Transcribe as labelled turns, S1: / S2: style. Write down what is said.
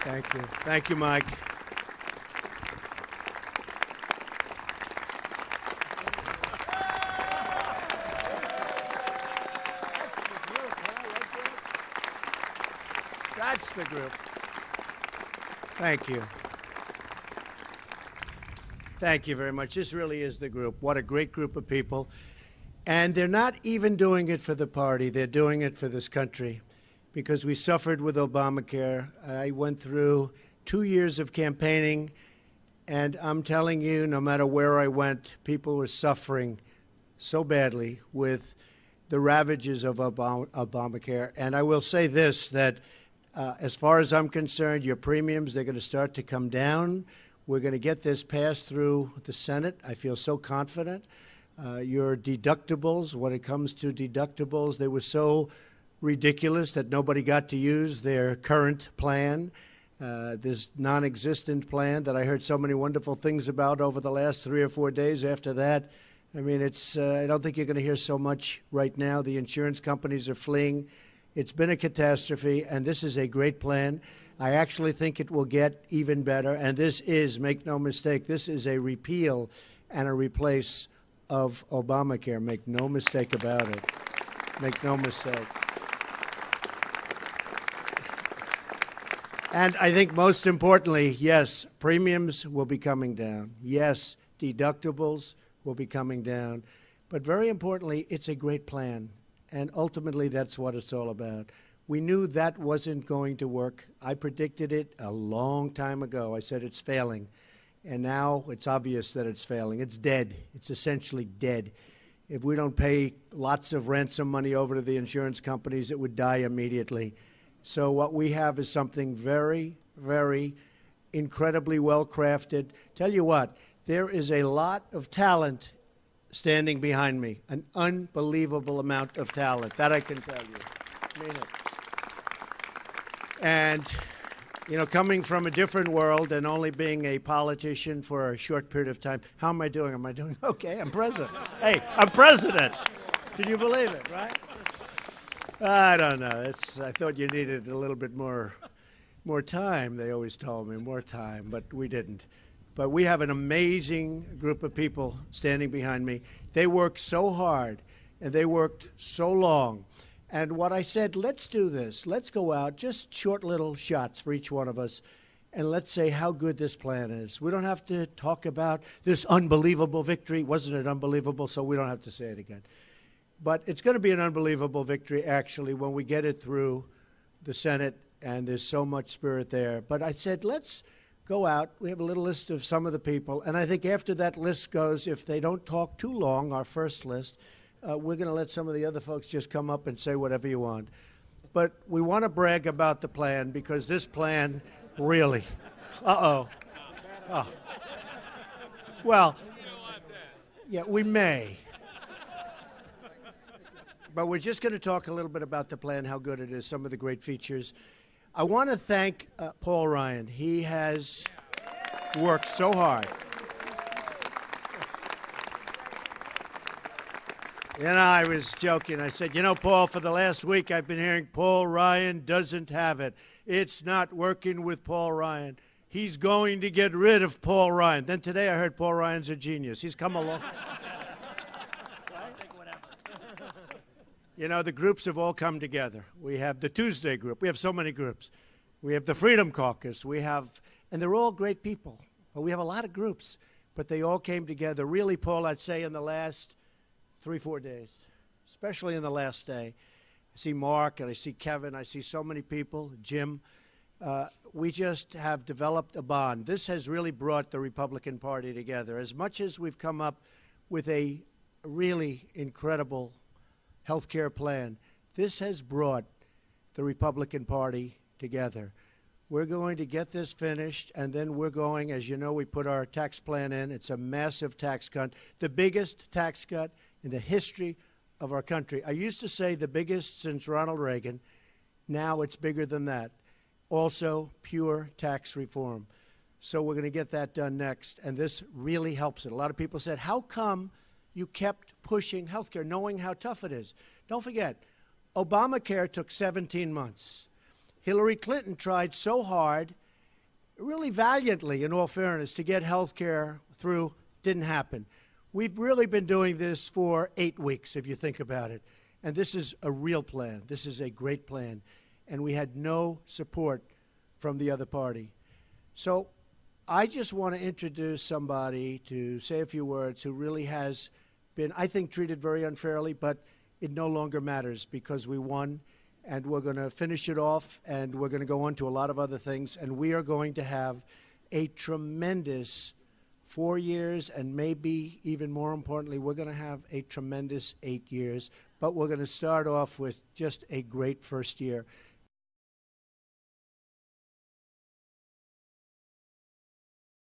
S1: Thank you. Thank you, Mike. That's the group. Thank you. Thank you very much. This really is the group. What a great group of people. And they're not even doing it for the party. They're doing it for this country because we suffered with Obamacare. I went through 2 years of campaigning, and I'm telling you, no matter where I went, people were suffering so badly with the ravages of Obamacare. And I will say this, that as far as I'm concerned, your premiums, they're going to start to come down. We're going to get this passed through the Senate. I feel so confident. Your deductibles, when it comes to deductibles, they were so ridiculous that nobody got to use their current plan, this non-existent plan that I heard so many wonderful things about over the last 3 or 4 days after that. I mean, it's, I don't think you're going to hear so much right now. The insurance companies are fleeing. It's been a catastrophe, and this is a great plan. I actually think it will get even better, and this is, make no mistake, this is a repeal and a replace of Obamacare. Make no mistake about it. Make no mistake. And I think most importantly, yes, premiums will be coming down. Yes, deductibles will be coming down. But very importantly, it's a great plan. And ultimately, that's what it's all about. We knew that wasn't going to work. I predicted it a long time ago. I said it's failing. And now it's obvious that it's failing. It's dead. It's essentially dead. If we don't pay lots of ransom money over to the insurance companies, it would die immediately. So what we have is something very, very incredibly well-crafted. Tell you what, there is a lot of talent standing behind me, an unbelievable amount of talent. That I can tell you. I mean it. And, you know, coming from a different world and only being a politician for a short period of time, how am I doing? Am I doing okay? I'm president. Hey, I'm president. Can you believe it, right? I don't know. I thought you needed a little bit more time. They always told me more time, but we didn't. But we have an amazing group of people standing behind me. They worked so hard, and they worked so long. And what I said, let's do this. Let's go out, just short little shots for each one of us, and let's say how good this plan is. We don't have to talk about this unbelievable victory. Wasn't it unbelievable? So we don't have to say it again. But it's going to be an unbelievable victory, actually, when we get it through the Senate, and there's so much spirit there. But I said, let's go out. We have a little list of some of the people, and I think after that list goes, if they don't talk too long, our first list, we're going to let some of the other folks just come up and say whatever you want. But we want to brag about the plan because this plan really, oh. Well, yeah, we may. But we're just going to talk a little bit about the plan, how good it is, some of the great features. I want to thank Paul Ryan. He has worked so hard. You know, I was joking. I said, you know, Paul, for the last week I've been hearing Paul Ryan doesn't have it. It's not working with Paul Ryan. He's going to get rid of Paul Ryan. Then today I heard Paul Ryan's a genius. He's come along. You know, the groups have all come together. We have the Tuesday group. We have so many groups. We have the Freedom Caucus. We have, and they're all great people. We have a lot of groups, but they all came together. Really, Paul, I'd say in the last 3-4 days, especially in the last day. I see Mark and I see Kevin. I see so many people, Jim. We just have developed a bond. This has really brought the Republican Party together. As much as we've come up with a really incredible health care plan, this has brought the Republican Party together. We're going to get this finished, and then we're going, as you know, we put our tax plan in. It's a massive tax cut, the biggest tax cut in the history of our country. I used to say the biggest since Ronald Reagan. Now it's bigger than that. Also, pure tax reform. So we're going to get that done next, and this really helps it. A lot of people said, how come you kept pushing health care, knowing how tough it is? Don't forget, Obamacare took 17 months. Hillary Clinton tried so hard really valiantly, in all fairness, to get health care through. Didn't happen. We've really been doing this for 8 weeks, if you think about it. And this is a real plan. This is a great plan. And we had no support from the other party. So I just want to introduce somebody to say a few words who really has been, I think, treated very unfairly, but it no longer matters because we won, and we're going to finish it off, and we're going to go on to a lot of other things, and we are going to have a tremendous 4 years, and maybe even more importantly, we're going to have a tremendous 8 years, but we're going to start off with just a great first year.